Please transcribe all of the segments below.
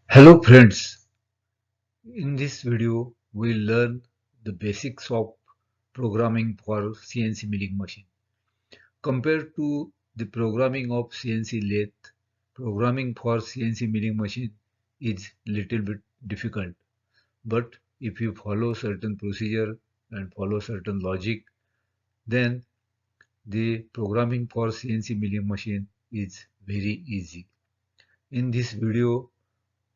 Hello friends, in this video we'll learn the basics of programming for CNC milling machine. Compared to the programming of CNC lathe, programming for CNC milling machine is little bit difficult. But if you follow certain procedure and follow certain logic, then the programming for CNC milling machine is very easy. In this video,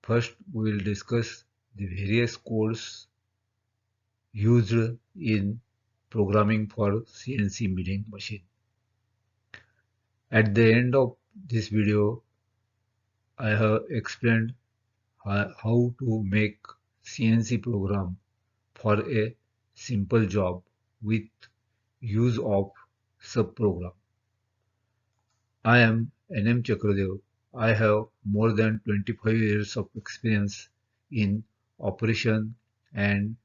first we will discuss the various codes used in programming for CNC milling machine. At the end of this video, I have explained how to make CNC program for a simple job with use of subprogram. I am N.M. Chakradev. I have more than 25 years of experience in operation and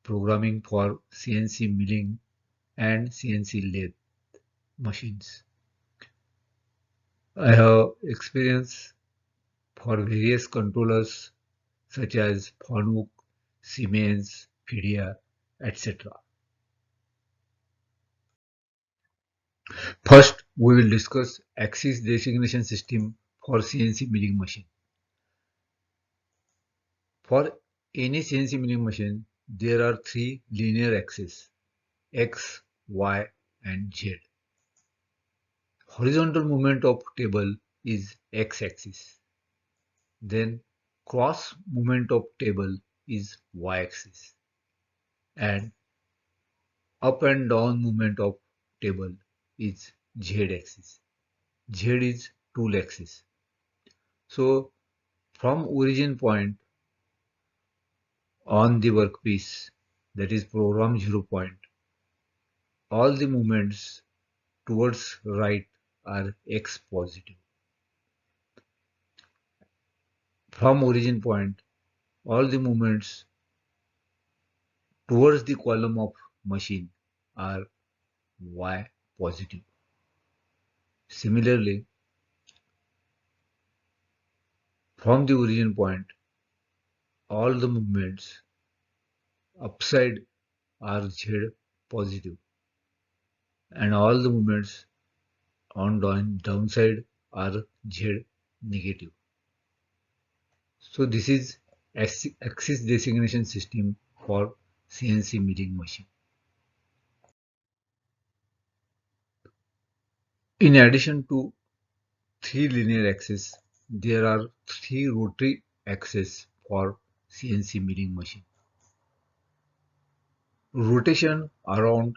programming for CNC milling and CNC lathe machines. I have experience for various controllers such as Fanuc, Siemens, Fidia, etc. First, we will discuss axis designation system for CNC milling machine. For any CNC milling machine, there are three linear axes, X, Y, and Z. Horizontal movement of table is X-axis. Then cross movement of table is Y-axis. And up and down movement of table is Z-axis. Z is tool axis. So from origin point on the workpiece, that is program 0 point, all the movements towards right are X positive. From origin point, all the movements towards the column of machine are Y positive. Similarly, from the origin point, all the movements upside are Z positive and all the movements on downside are Z negative. So this is axis designation system for CNC milling machine. In addition to three linear axes, there are three rotary axes for CNC milling machine. Rotation around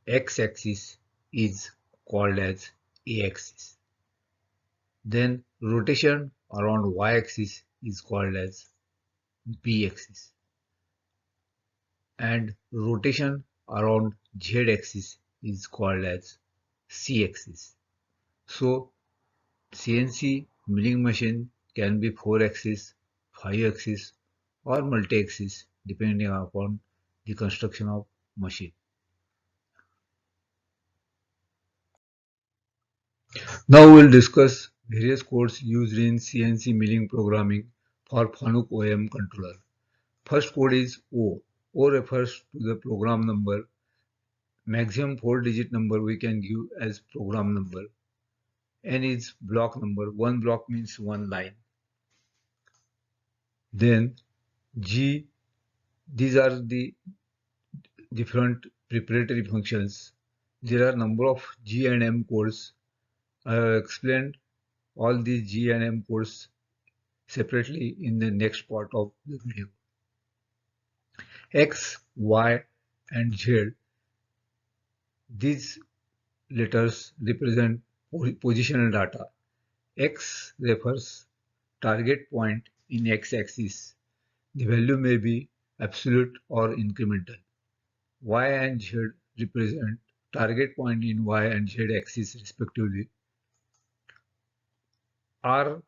x-axis is called as a-axis. Then rotation around y-axis is called as b-axis. And rotation around z-axis is called as c-axis. So CNC milling machine can be 4-axis, 5-axis or multi-axis depending upon the construction of machine. Now we will discuss various codes used in CNC milling programming for Fanuc OEM controller. First code is O. O refers to the program number. Maximum 4-digit number we can give as program number. N is block number. One block means one line. Then G, these are the different preparatory functions. There are number of G and M codes. I have explained all these G and M codes separately in the next part of the video. X, Y, and Z. These letters represent positional data. X refers target point in x-axis. The value may be absolute or incremental. Y and Z represent target point in Y and Z axis respectively. R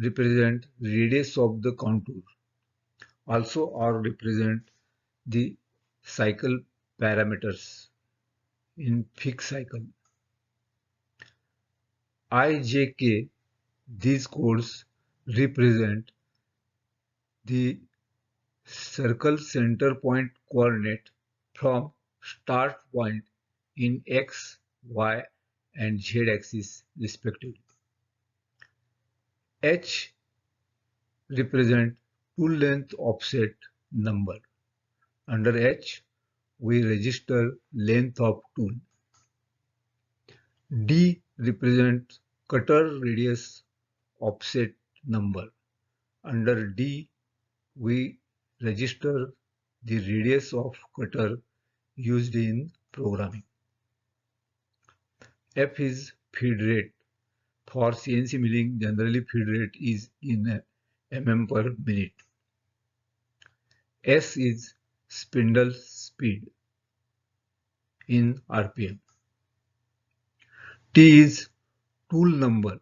represent radius of the contour. Also R represent the cycle parameters in fixed cycle. I, J, K, these codes represent the circle center point coordinate from start point in x, y and z axis respectively. H represent tool length offset number. Under H, we register length of tool. D represents cutter radius offset number. Under D, we register the radius of cutter used in programming. F is feed rate. For CNC milling, generally feed rate is in mm per minute. S is spindle speed in RPM. T is tool number.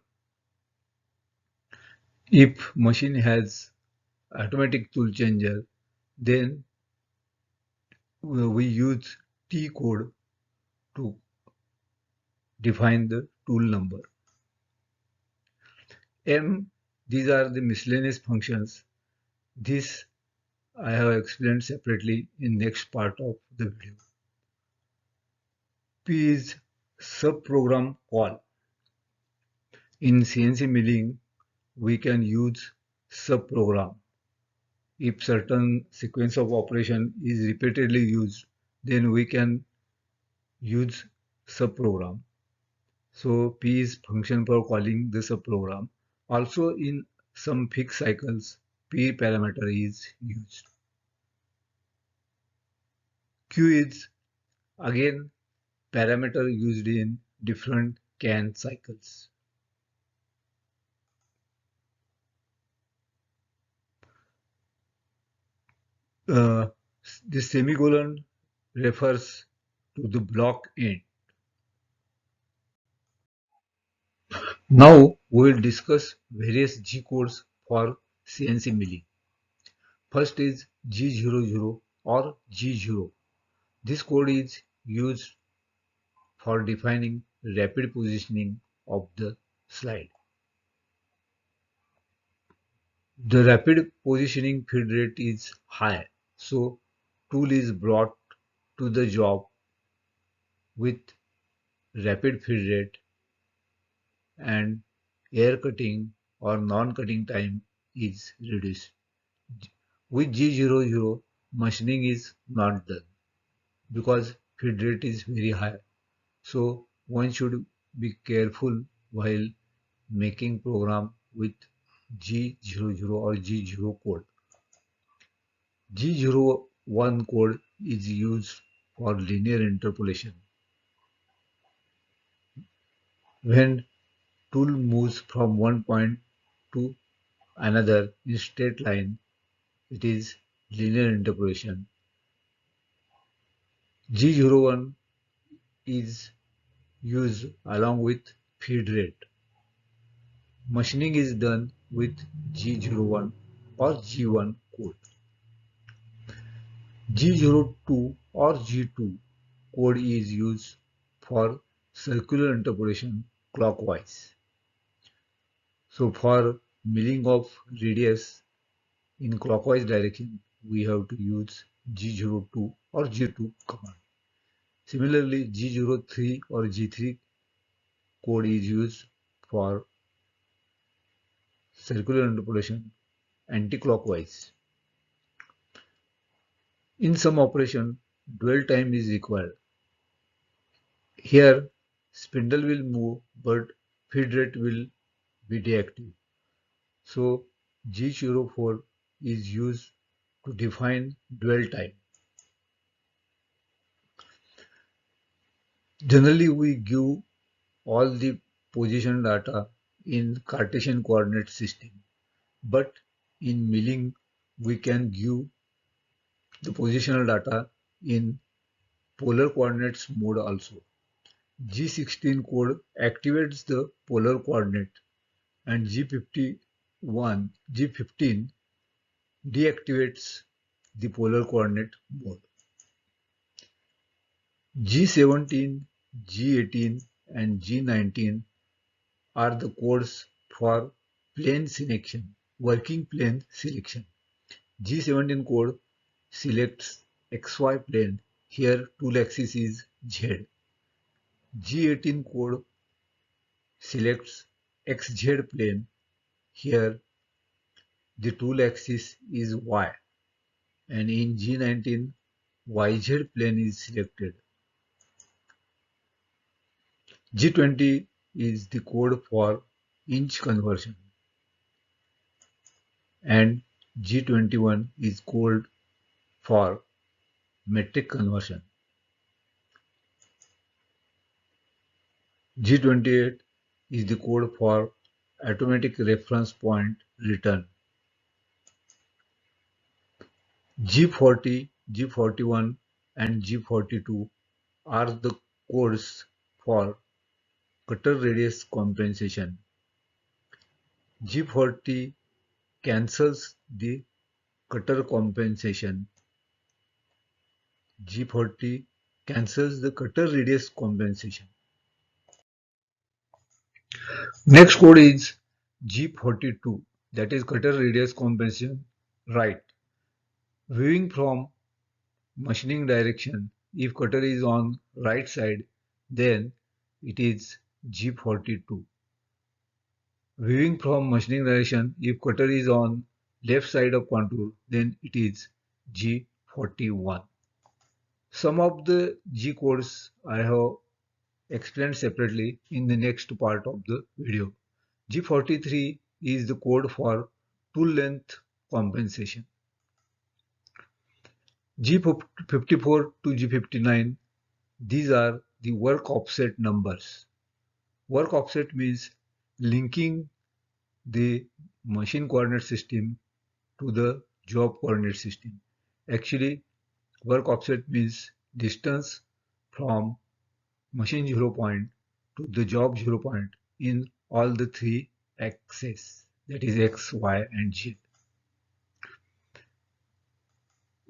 If machine has automatic tool changer, then we use T code to define the tool number. M, these are the miscellaneous functions. This I have explained separately in next part of the video. P is subprogram call. In CNC milling, we can use subprogram. If certain sequence of operation is repeatedly used, then we can use subprogram. So P is function for calling the subprogram. Also in some fixed cycles, P parameter is used. Q is again parameter used in different CAN cycles. The semicolon refers to the block end. Now we will discuss various G codes for CNC milling. First is G00 or G0. This code is used for defining rapid positioning of the slide. The rapid positioning feed rate is high, so tool is brought to the job with rapid feed rate and air cutting or non-cutting time is reduced. With G00, machining is not done because feed rate is very high. So one should be careful while making program with G00 or G0 code. G01 code is used for linear interpolation. When tool moves from one point to another in straight line, it is linear interpolation. G01 is used along with feed rate. Machining is done with G01 or G1 code. G02 or G2 code is used for circular interpolation clockwise. So for milling of radius in clockwise direction, we have to use G02 or G2 command. Similarly, G03 or G3 code is used for circular interpolation anti-clockwise. In some operation, dwell time is required. Here, spindle will move, but feed rate will be deactive. So, G04 is used to define dwell time. Generally, we give all the position data in Cartesian coordinate system, but in milling, we can give the positional data in polar coordinates mode also. G16 code activates the polar coordinate and G15 deactivates the polar coordinate mode. G17, G18 and G19 are the codes for plane selection, working plane selection. G17 code selects XY plane. Here tool axis is Z. G18 code selects XZ plane. Here the tool axis is Y. And in G19, YZ plane is selected. G20 is the code for inch conversion. And G21 is code for metric conversion. G28 is the code for automatic reference point return. G40, G41 and G42 are the codes for cutter radius compensation. G40 cancels the cutter compensation. G40 cancels the cutter radius compensation. Next code is G42, that is cutter radius compensation right. Viewing from machining direction, if cutter is on right side, then it is G42. Viewing from machining direction, if cutter is on left side of contour, then it is G41. Some of the G codes I have explained separately in the next part of the video. G43 is the code for tool length compensation. G54 to G59, these are the work offset numbers. Work offset means linking the machine coordinate system to the job coordinate system. Actually, work offset means distance from machine 0 point to the job 0 point in all the three axes, that is X, Y and Z.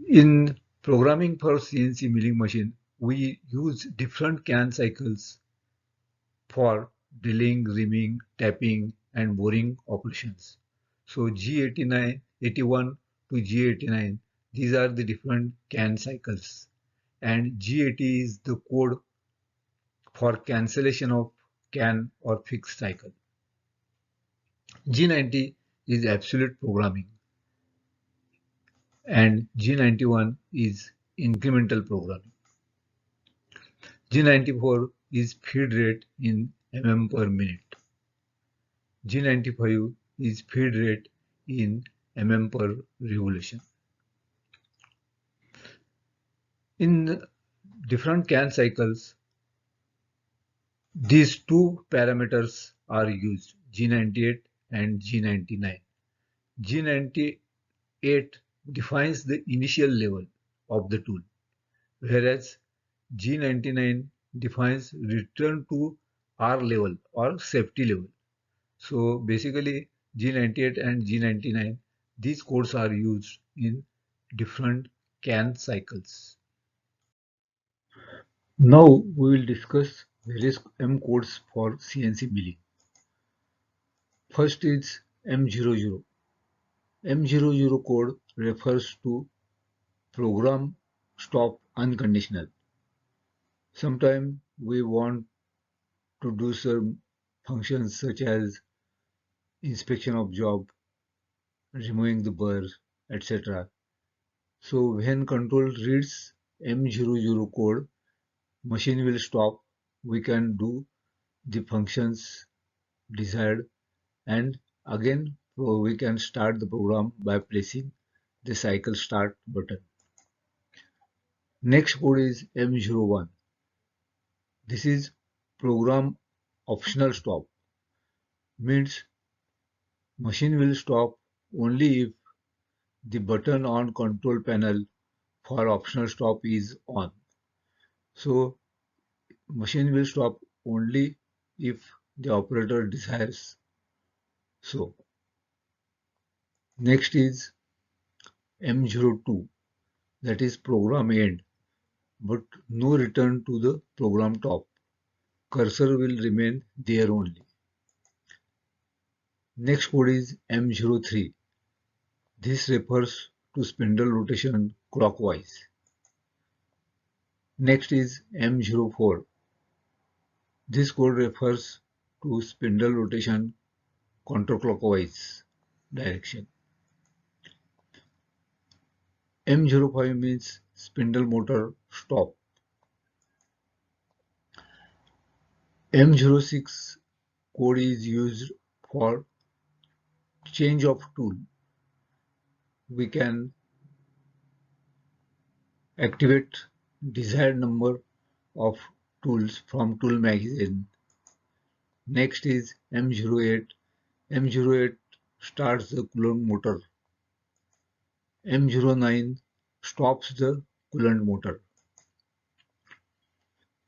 In programming for CNC milling machine, we use different CAN cycles for drilling, reaming, tapping and boring operations. So G89, 81 to G89, these are the different CAN cycles, and G80 is the code for cancellation of CAN or fixed cycle. G90 is absolute programming and G91 is incremental programming. G94 is feed rate in mm per minute. G95 is feed rate in mm per revolution. In different CAN cycles, these two parameters are used, G98 and G99. G98 defines the initial level of the tool, whereas G99 defines return to R level or safety level. So basically G98 and G99, these codes are used in different CAN cycles. Now we will discuss various M codes for CNC milling. First is M00. M00 code refers to program stop unconditional. Sometimes we want to do some functions such as inspection of job, removing the burr, etc. So when control reads M00 code, machine will stop. We can do the functions desired, and again we can start the program by pressing the cycle start button. Next code is M01. This is program optional stop. Means machine will stop only if the button on control panel for optional stop is on. So machine will stop only if the operator desires so. Next is M02, that is program end, but no return to the program top. Cursor will remain there only. Next code is M03. This refers to spindle rotation clockwise. Next is M04. This code refers to spindle rotation counterclockwise direction. M05 means spindle motor stop. M06 code is used for change of tool. We can activate desired number of tools from tool magazine. Next is M08. M08 starts the coolant motor. M09 stops the coolant motor.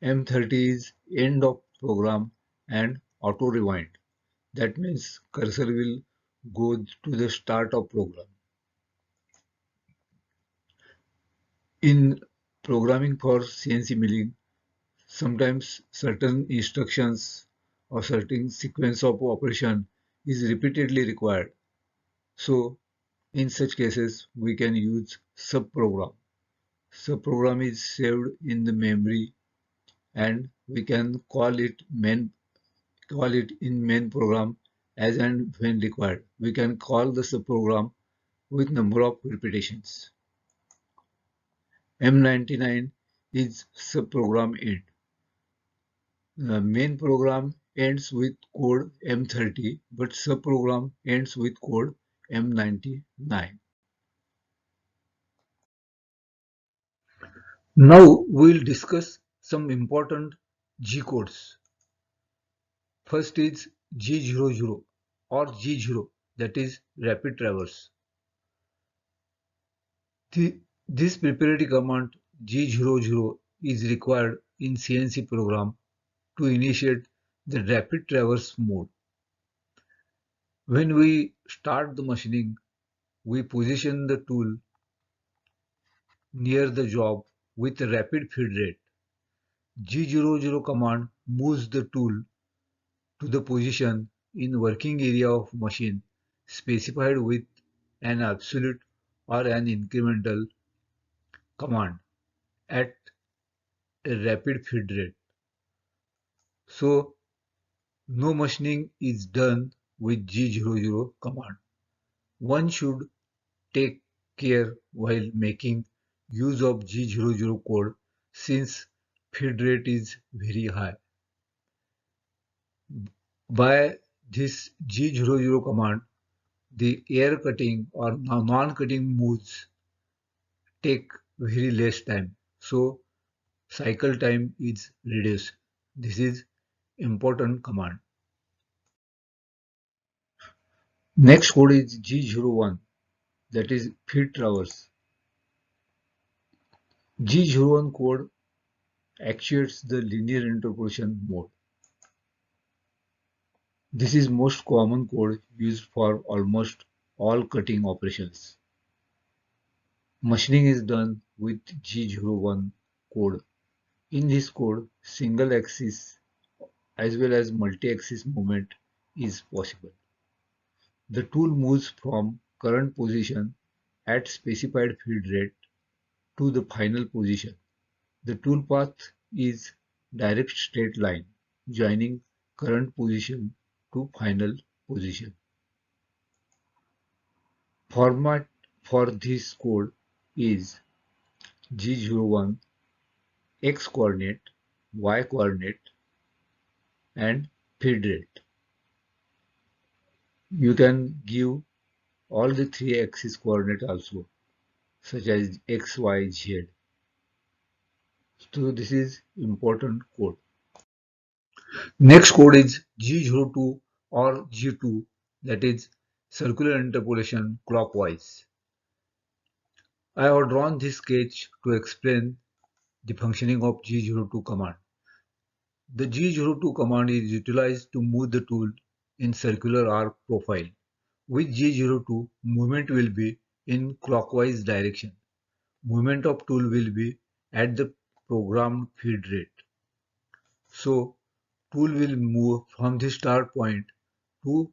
M30 is end of program and auto rewind. That means cursor will go to the start of program. In programming for CNC milling, sometimes certain instructions or certain sequence of operation is repeatedly required. So in such cases, we can use subprogram. Subprogram is saved in the memory and we can call it in main program as and when required. We can call the subprogram with number of repetitions. M99 is subprogram end. The main program ends with code M30, but subprogram ends with code M99. Now we'll discuss some important G codes. First is G00 or G0, that is rapid traverse. This preparatory command G00 is required in CNC program to initiate the rapid traverse mode. When we start the machining, we position the tool near the job with a rapid feed rate. G00 command moves the tool to the position in working area of machine specified with an absolute or an incremental command at a rapid feed rate. So no machining is done with G00 command. One should take care while making use of G00 code since feed rate is very high. By this G00 command, the air cutting or non-cutting moves take very less time. So cycle time is reduced. This is important command. Next code is G01, that is feed traverse. G01 code actuates the linear interpolation mode. This is most common code used for almost all cutting operations. Machining is done with G01 code. In this code, single axis as well as multi-axis movement is possible. The tool moves from current position at specified feed rate to the final position. The tool path is direct straight line joining current position to final position. Format for this code is G01, X coordinate, Y coordinate and feed rate. You can give all the three axis coordinate also, such as X, Y, Z. So this is important code. Next code is G02 or G2, that is circular interpolation clockwise. I have drawn this sketch to explain the functioning of G02 command. The G02 command is utilized to move the tool in circular arc profile. With G02, movement will be in clockwise direction. Movement of tool will be at the programmed feed rate. So, tool will move from the start point to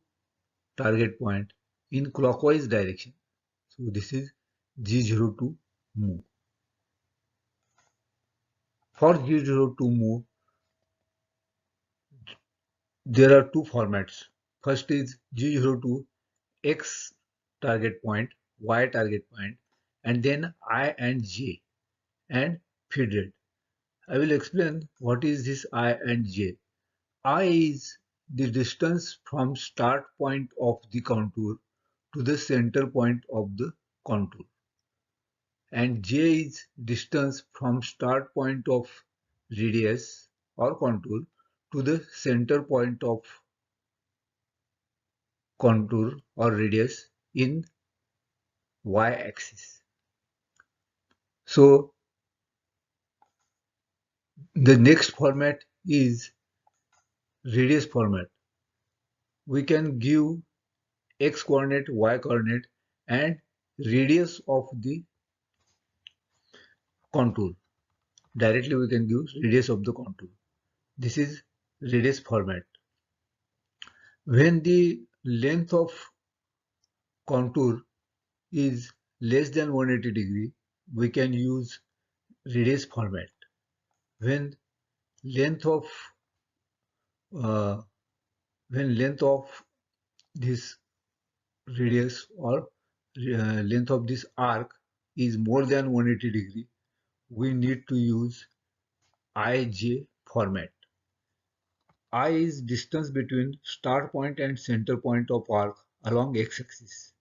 target point in clockwise direction. So, this is G02 move. For G02 move, there are two formats. First is G02 X target point, Y target point, and then I and J and feed rate. I will explain what is this I and J. I is the distance from start point of the contour to the center point of the contour, and J is distance from start point of radius or contour to the center point of contour or radius in y-axis. So the next format is radius format. We can give x coordinate, y coordinate and radius of the contour. Directly we can give radius of the contour. This is radius format. When the length of contour is less than 180 degree, we can use radius format. When length of uh, when length of this radius or length of this arc is more than 180 degree, we need to use IJ format. I is distance between start point and center point of arc along x-axis,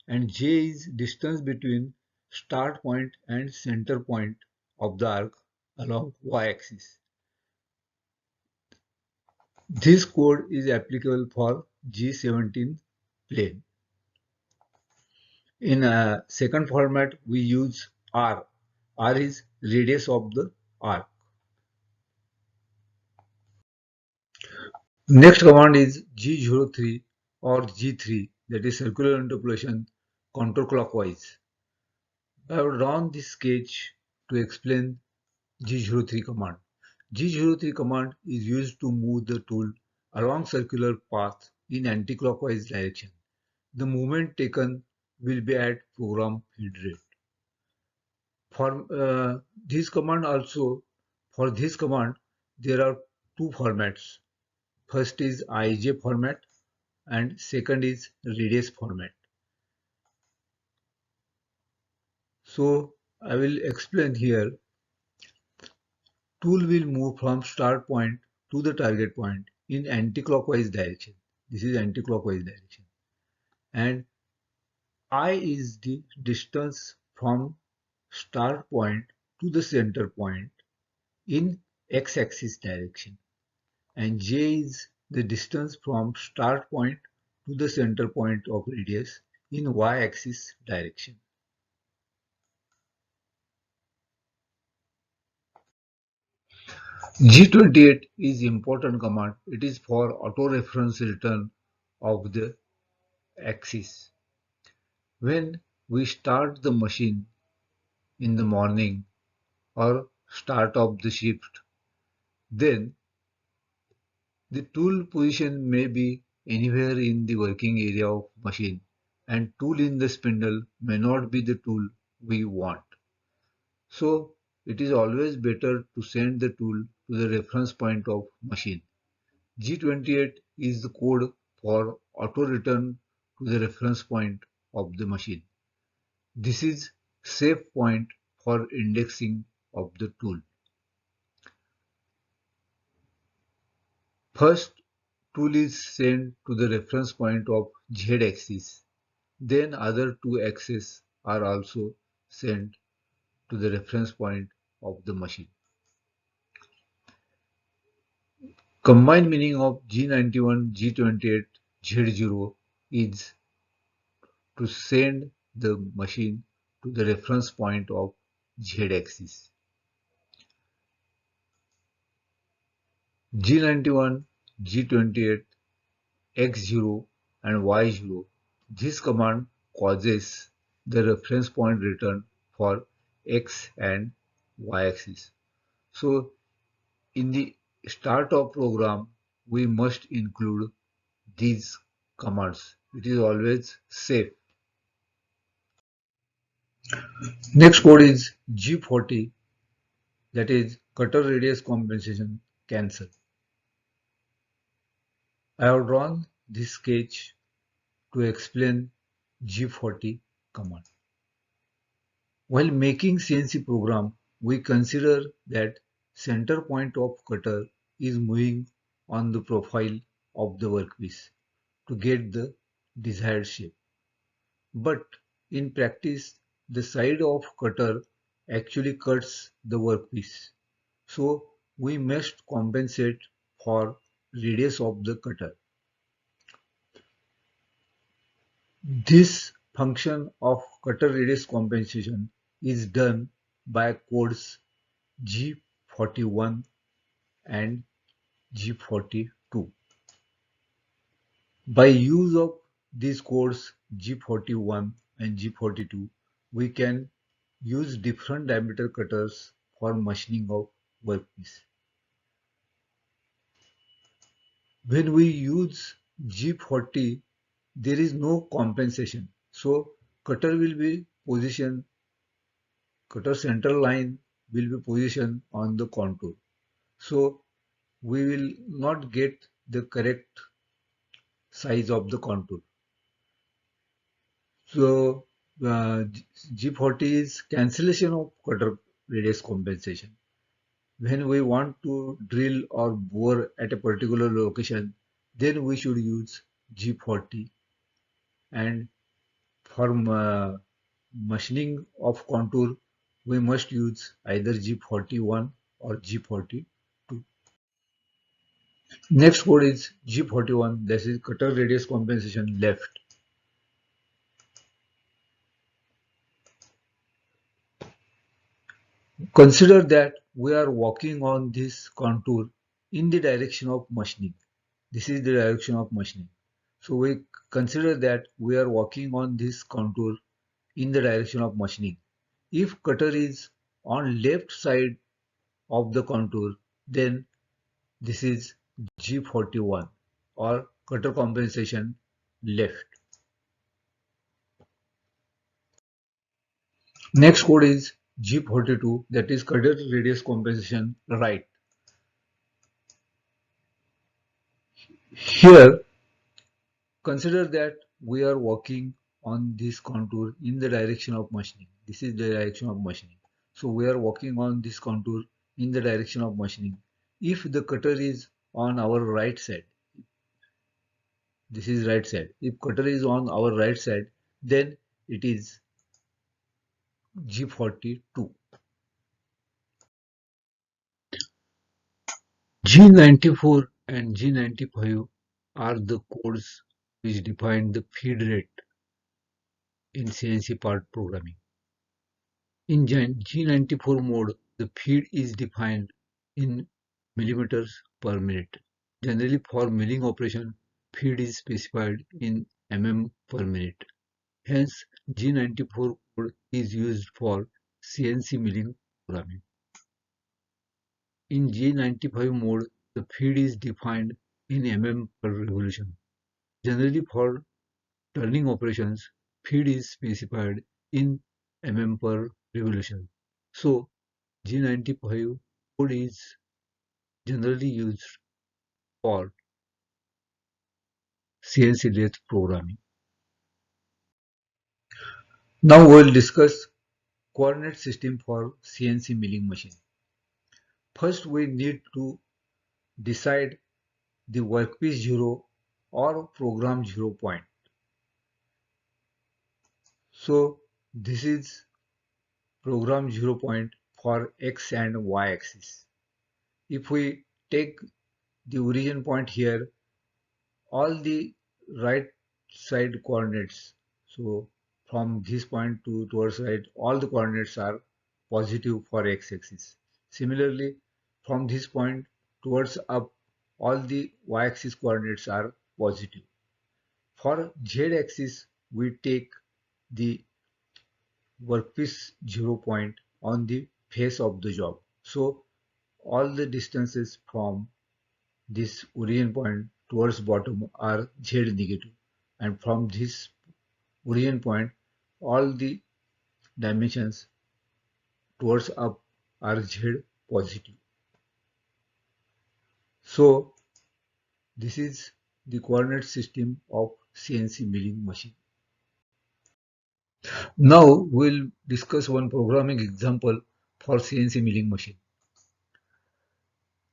and J is distance between start point and center point of the arc along y-axis. This code is applicable for G17 plane. In a second format, we use R. R is radius of the arc. Next command is G03 or G3, that is circular interpolation counterclockwise. I have drawn this sketch to explain G03 command. G03 command is used to move the tool along circular path in anti-clockwise direction. The movement taken will be at program feed rate. For this command also, for this command, there are two formats. First is IJ format and second is radius format. So I will explain here. Tool will move from start point to the target point in anti-clockwise direction. This is anti-clockwise direction. And I is the distance from start point to the center point in x-axis direction. And J is the distance from start point to the center point of radius in y-axis direction. G28 is important command. It is for auto-reference return of the axis. When we start the machine in the morning or start of the shift, then the tool position may be anywhere in the working area of machine, and tool in the spindle may not be the tool we want. So it is always better to send the tool to the reference point of machine. G28 is the code for auto return to the reference point of the machine. This is safe point for indexing of the tool. First, tool is sent to the reference point of Z axis. Then other two axes are also sent to the reference point of the machine. Combined meaning of G91, G28, Z0 is to send the machine to the reference point of Z axis. G91, G28, X0 and Y0. This command causes the reference point return for X and Y axis. So in the start of program, we must include these commands. It is always safe. Next code is G40, that is cutter radius compensation cancel. I have drawn this sketch to explain G40 command. While making CNC program, we consider that center point of cutter is moving on the profile of the workpiece to get the desired shape. But in practice, the side of cutter actually cuts the workpiece. So we must compensate for radius of the cutter. This function of cutter radius compensation is done by codes G41 and G42. By use of these codes G41 and G42, we can use different diameter cutters for machining of workpiece. When we use G40, there is no compensation. So cutter will be positioned, cutter center line will be positioned on the contour. So we will not get the correct size of the contour. So G40 is cancellation of cutter radius compensation. When we want to drill or bore at a particular location, then we should use G40, and for machining of contour, we must use either G41 or G42. Next code is G41, that is cutter radius compensation left. Consider that we are walking on this contour in the direction of machining. This is the direction of machining. So we consider that we are walking on this contour in the direction of machining. If cutter is on left side of the contour, then this is G41 or cutter compensation left. Next code is G42, that is cutter radius compensation right. Here, consider that we are walking on this contour in the direction of machining. This is the direction of machining. So we are walking on this contour in the direction of machining. If the cutter is on our right side, this is right side. If cutter is on our right side, then it is G42. G94 and G95 are the codes which define the feed rate in CNC part programming. In G94 mode, the feed is defined in millimeters per minute. Generally, for milling operation, feed is specified in per minute. Hence, G94 code is used for CNC milling programming. In G95 mode, the feed is defined in per revolution. Generally, for turning operations, feed is specified in per revolution. So, G95 code is generally used for CNC lathe programming. Now we will discuss coordinate system for CNC milling machine. First, we need to decide the workpiece 0 or program 0 point. So this is program 0 point for X and Y axis. If we take the origin point here, all the right side coordinates, so from this point to towards right, all the coordinates are positive for x-axis. Similarly, from this point towards up, all the y-axis coordinates are positive. For z-axis, we take the workpiece 0 point on the face of the job. So all the distances from this origin point towards bottom are z negative, and from this origin point all the dimensions towards up are Z positive. So this is the coordinate system of CNC milling machine. Now we'll discuss one programming example for CNC milling machine.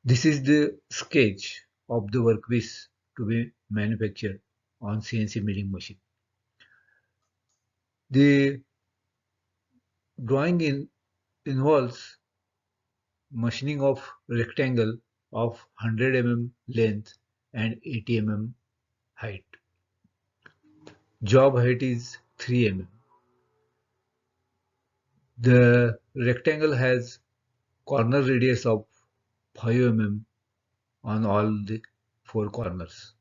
This is the sketch of the workpiece to be manufactured on CNC milling machine. The drawing involves machining of rectangle of 100 mm length and 80 mm height. Job height is 3 mm. The rectangle has corner radius of 5 mm on all the four corners.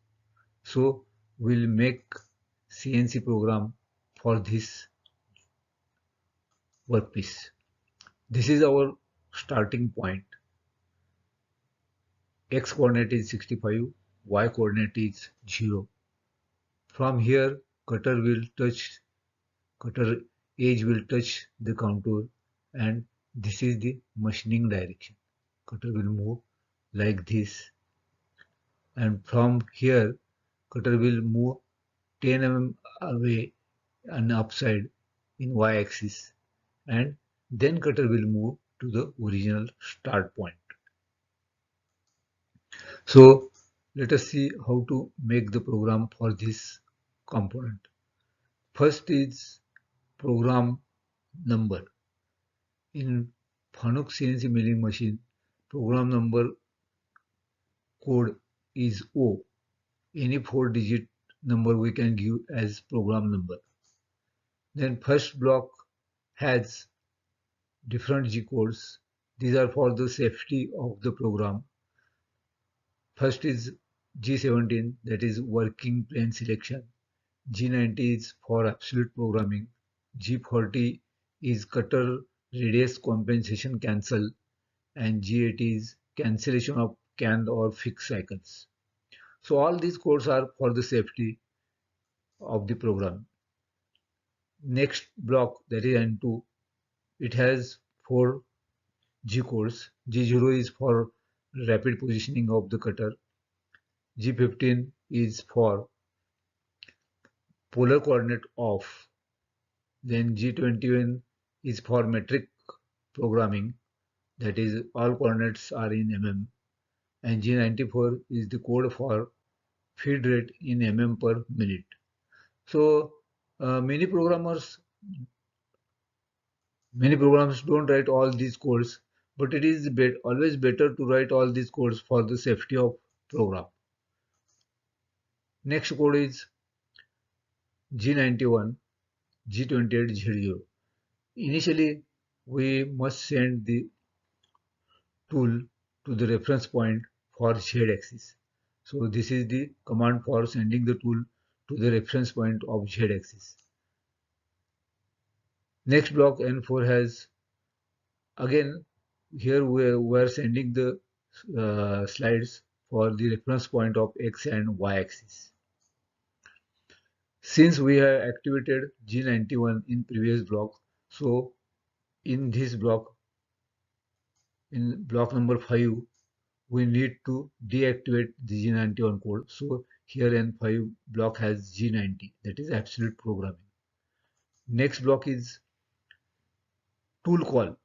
So we'll make CNC program for this workpiece. This is our starting point. X coordinate is 65, Y coordinate is 0. From here, cutter edge will touch the contour, and this is the machining direction. Cutter will move like this, and from here, cutter will move 10 mm away and upside in Y axis, and then cutter will move to the original start point. So let us see how to make the program for this component. First is program number. In Fanuc CNC milling machine, program number code is O. Any 4-digit number we can give as program number. Then first block has different G codes. These are for the safety of the program. First is G17, that is working plane selection. G90 is for absolute programming. G40 is cutter radius compensation cancel, and G80 is cancellation of canned or fixed cycles. So all these codes are for the safety of the program. Next block, that is N2, it has 4 G codes. G0 is for rapid positioning of the cutter. G15 is for polar coordinate off. Then G21 is for metric programming, that is all coordinates are in mm, and G94 is the code for feed rate in mm per minute. So many programs don't write all these codes, but it is always better to write all these codes for the safety of program. Next code is G91, G28, Z0. Initially, we must send the tool to the reference point for Z axis. So this is the command for sending the tool to the reference point of Z axis. Next block N4 has, again here we are sending the slides for the reference point of X and Y axis. Since we have activated G91 in previous block, so in this block, in block number 5, we need to deactivate the G91 code. So here N5 block has G90, that is absolute programming. Next block is tool call.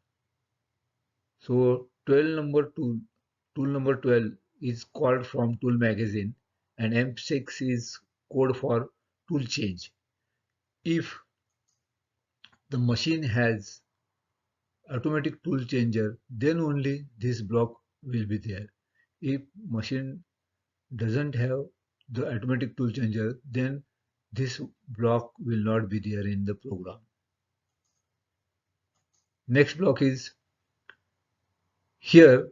So tool number 12 is called from tool magazine, and M6 is code for tool change. If the machine has automatic tool changer, then only this block will be there. If machine doesn't have the automatic tool changer, then this block will not be there in the program. Next block is here.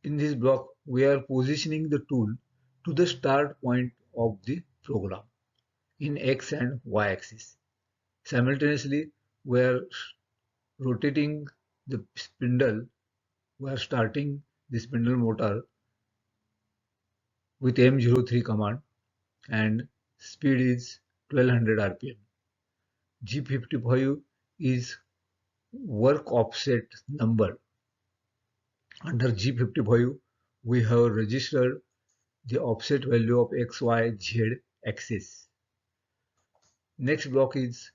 In this block, we are positioning the tool to the start point of the program in X and Y axis. Simultaneously, we are rotating the spindle. We are starting the spindle motor with M03 command, and speed is 1200 rpm. G55 is work offset number. Under G55, we have registered the offset value of X, Y, Z axis. Next block is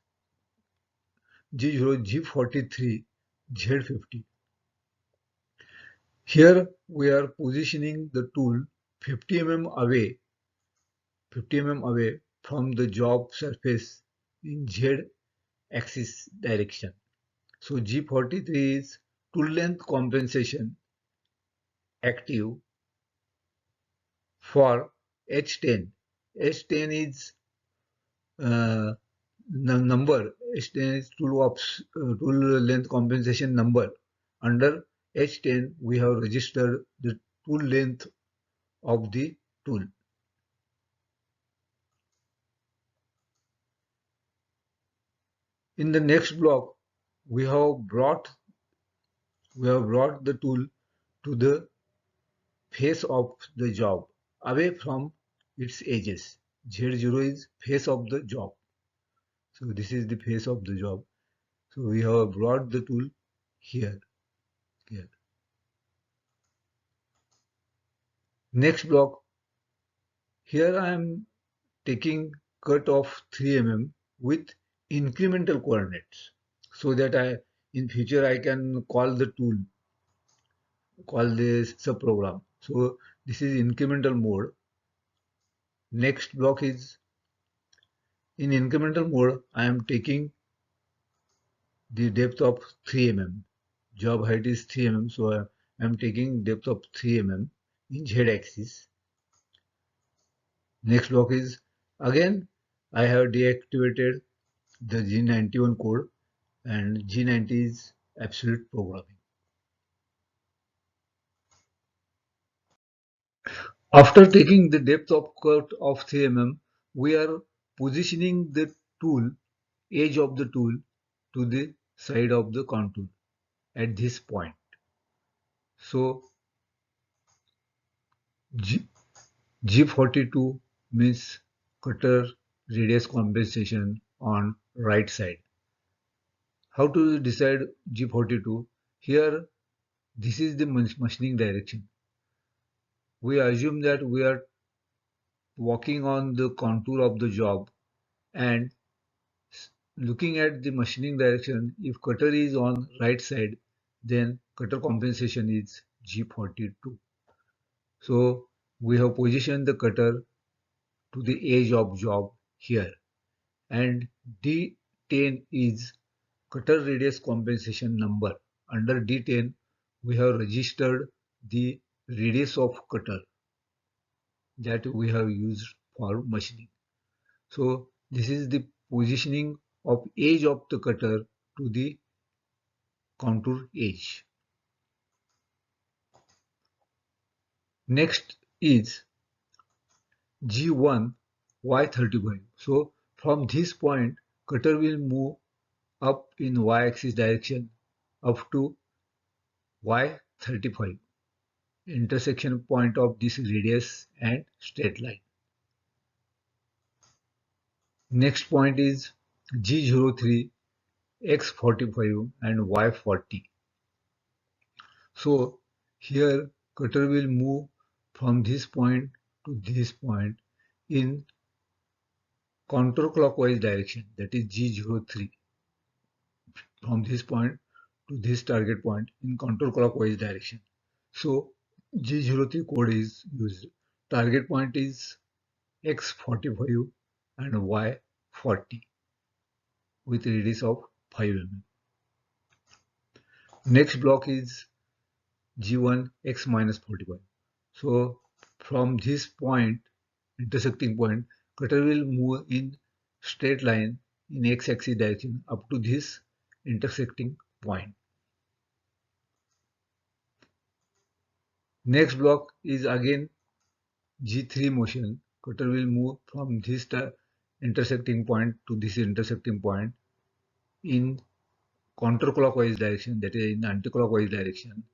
G0, G43, Z50. Here we are positioning the tool 50 mm away from the job surface in Z axis direction. So G43 is tool length compensation active for H10. H10 is uh, number. H10 is tool length compensation number. Under H10 we have registered the tool length of the tool. In the next block we have brought the tool to the face of the job away from its edges. Z0 is face of the job. So this is the face of the job. So we have brought the tool here. Here. Next block. Here I am taking cut of 3 mm with incremental coordinates so that in future I can call the tool, call this subprogram. So this is incremental mode. Next block is in incremental mode. I am taking the depth of 3 mm. Job height is 3 mm, so I am taking depth of 3 mm in Z axis. Next block is again I have deactivated the G91 code and G90 is absolute programming. After taking the depth of cut of 3 mm, we are positioning the tool, edge of the tool to the side of the contour at this point. So G42 means cutter radius compensation on right side. How to decide G42? Here, this is the machining direction. We assume that we are walking on the contour of the job and looking at the machining direction. If cutter is on right side, then cutter compensation is G42. So we have positioned the cutter to the edge of job here, and D10 is cutter radius compensation number. Under D10 we have registered the radius of cutter that we have used for machining. So this is the positioning of edge of the cutter to the contour edge. Next is G1 Y35. So from this point cutter will move up in y-axis direction up to Y35, intersection point of this radius and straight line. Next point is G03, X45 and Y40. So here cutter will move from this point to this point in counterclockwise direction, that is G03, from this point to this target point in counterclockwise direction. So G03 code is used. Target point is X45 and Y40 with radius of 5 mm. Next block is G1 X minus 45. So from this point, intersecting point, cutter will move in straight line in x-axis direction up to this intersecting point. Next block is again G3 motion. Cutter will move from this intersecting point to this intersecting point in counterclockwise direction, that is in anticlockwise direction.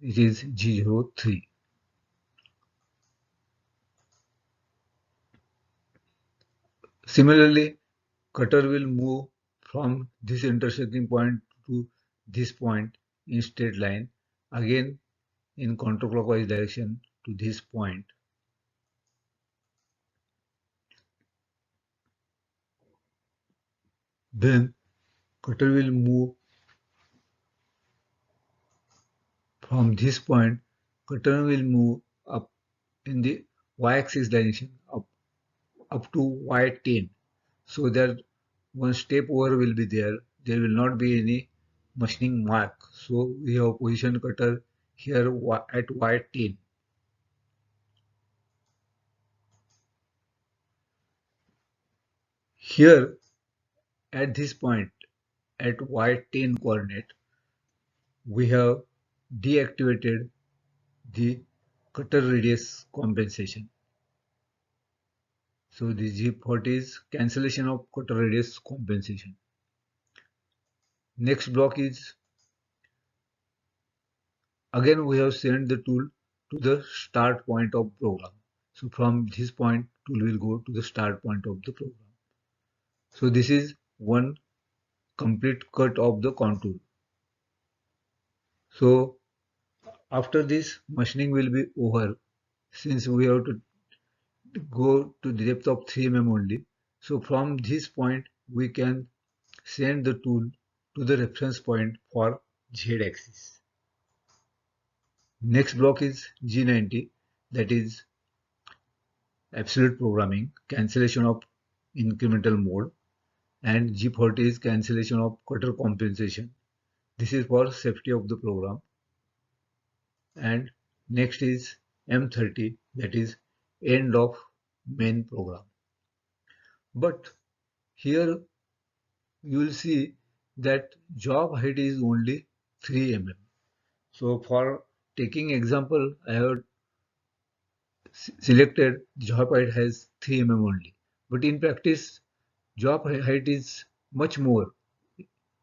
It is G03. Similarly, cutter will move from this intersecting point to this point in straight line, again in counterclockwise direction to this point. Then cutter will move from this point, cutter will move up in the y-axis direction up to y10, so that one step over will be there. There will not be any machining mark. So we have position cutter here at y10. Here at this point at y10 coordinate, we have deactivated the cutter radius compensation. So the G40 is cancellation of cutter radius compensation. Next block is, again we have sent the tool to the start point of program. So from this point, tool will go to the start point of the program. So this is one complete cut of the contour. So after this, machining will be over, since we have to go to the depth of 3 mm only. So from this point, we can send the tool to the reference point for Z axis. Next block is G90, that is absolute programming, cancellation of incremental mode, and G40 is cancellation of cutter compensation. This is for safety of the program. And next is M30, that is end of main program. But here you will see that job height is only 3 mm. So for taking example, I have selected job height has 3 mm only. But in practice, job height is much more.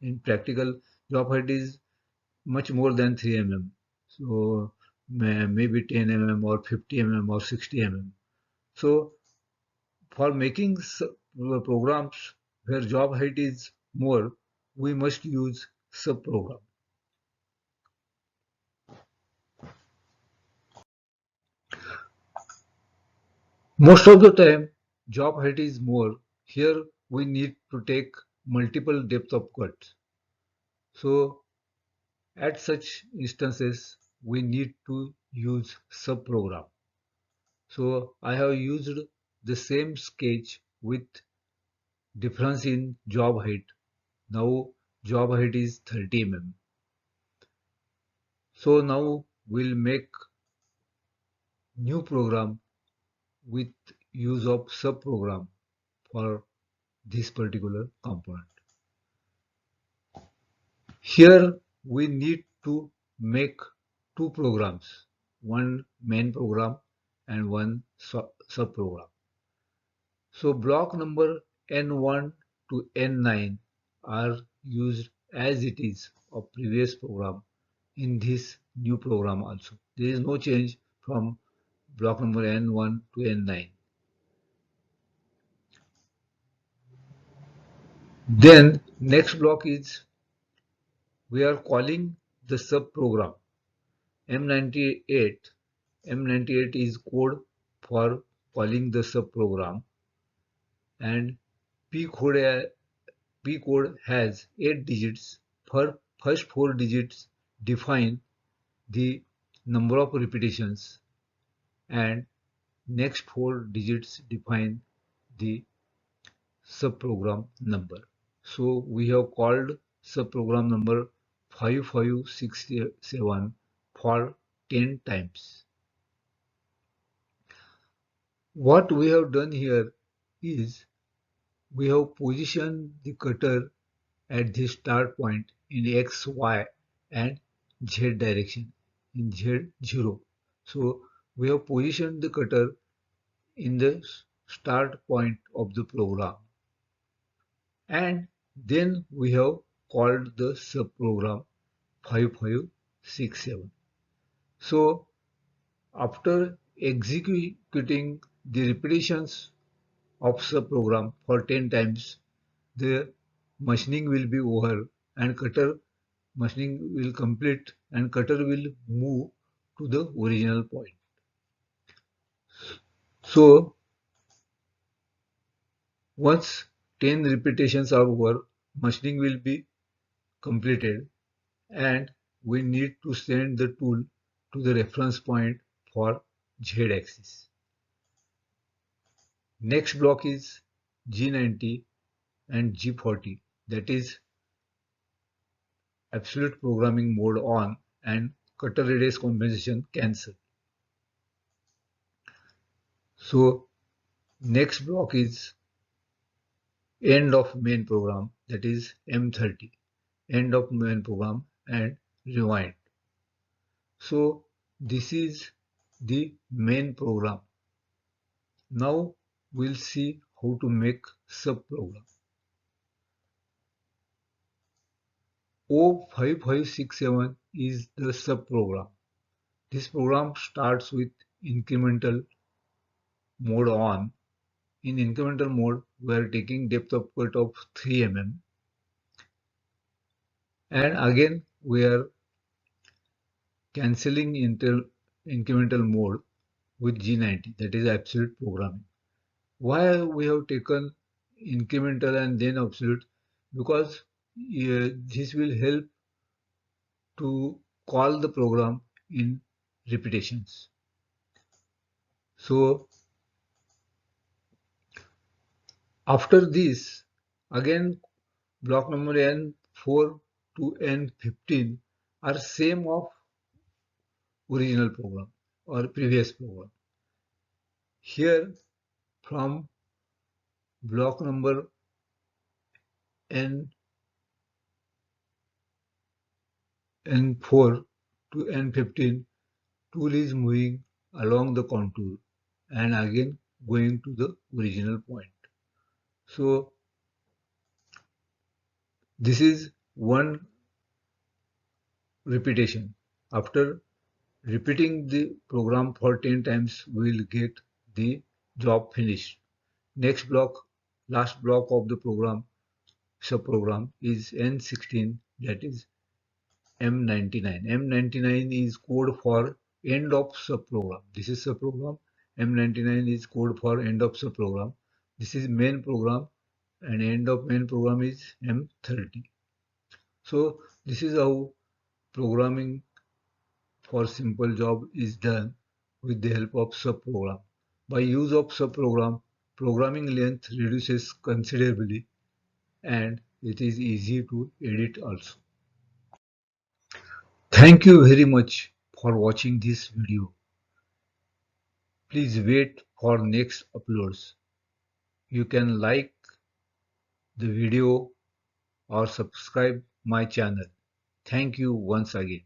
In practical, job height is much more than 3 mm. So maybe 10 mm or 50 mm or 60 mm. So for making programs where job height is more, we must use subprogram. Most of the time, job height is more. Here we need to take multiple depth of cuts. So at such instances, we need to use subprogram. So I have used the same sketch with difference in job height. Now job height is 30 mm. So now we'll make new program with use of subprogram for this particular component. Here we need to make two programs, one main program and one subprogram. So block number N1 to N9 are used as it is of previous program in this new program also. There is no change from block number N1 to N9. Then next block is, we are calling the subprogram M98. M98 is code for calling the subprogram, and P code has 8 digits. For first 4 digits define the number of repetitions, and next 4 digits define the subprogram number. So we have called subprogram number 5567 for 10 times. What we have done here is, we have positioned the cutter at the start point in X, Y and Z direction, in Z0. So we have positioned the cutter in the start point of the program, and then we have called the subprogram 5567. So after executing the repetitions of subprogram for 10 times, the machining will be over and cutter machining will complete and cutter will move to the original point. So once 10 repetitions are over, machining will be completed and we need to send the tool to the reference point for Z axis. Next block is G90 and G40, that is absolute programming mode on and cutter radius compensation cancel. So next block is end of main program, that is M30, end of main program and rewind. So this is the main program. Now we'll see how to make subprogram. O5567 is the subprogram. This program starts with incremental mode on. In incremental mode, we are taking depth of cut of 3 mm. And again, we are cancelling incremental mode with G90, that is absolute programming. Why we have taken incremental and then absolute? Because this will help to call the program in repetitions. So after this, again block number N4 to N15 are same of original program or previous program. Here from block number N4 to N15, tool is moving along the contour and again going to the original point. So this is one repetition. After repeating the program for 10 times, we will get the job finished. Next block, last block of the program, subprogram is N16, that is M99. M99 is code for end of subprogram. This is subprogram. M99 is code for end of subprogram. This is main program and end of main program is M30. So this is how programming for simple job is done with the help of subprogram. By use of subprogram, programming length reduces considerably and it is easy to edit also. Thank you very much for watching this video. Please wait for next uploads. You can like the video or subscribe my channel. Thank you once again.